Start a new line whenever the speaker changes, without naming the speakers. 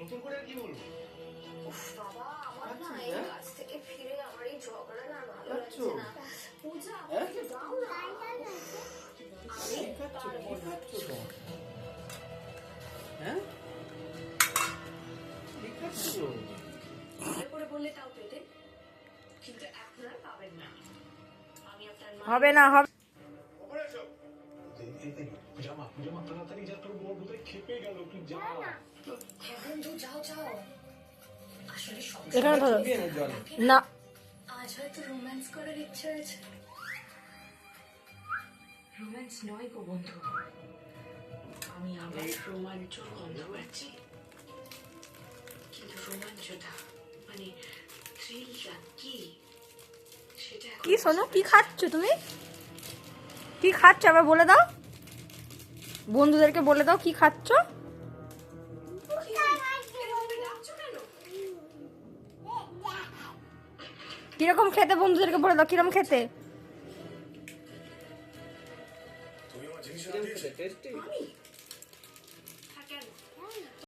নতুন করে আর কি বলবো?
উফ বাবা, আমার না এই কাজ থেকে ফিরে আমার এই ঝগড়া না ভালো লাগছে না। পূজা, একটু দাও না। আমি
হ্যাঁ ঠিক আছে তো
ভালো করে বললে তাও পেতেন, কিন্তু এখন আর পাবেন না। আমি আপনার মা।
হবে না হবে
ওপরে এসো। জামা তাড়াতাড়ি যা, তোর বউ বোধহয় খেপে গেল, তুই যা।
হ্যাঁ বন্ধু, যাও যাও। আসলে সব
এখানে ধরো
দিয়ে নে জল
না
আজ হয়তো রোম্যান্স করার ইচ্ছে হয়েছে। রোম্যান্স নয় গো বন্ধু, আমি আবার রোমাঞ্চর গন্ধ পাচ্ছি। কিন্তু রোমাঞ্চটা মানে থ্রিলটা কি সেটা এখন
কি শোনো, কি খাচ্ছ তুমি? কি খাচ্ছ আবার বলে দাও, বন্ধুদেরকে বলে দাও কি খাচ্ছ।
এরকম ডাকছো কেন?
কিরকম খেতে বন্ধুদেরকে বলে দাও, কিরকম খেতে।
তুমি আমার জিনিস
টেস্টি
আমি? হ্যাঁ কেন?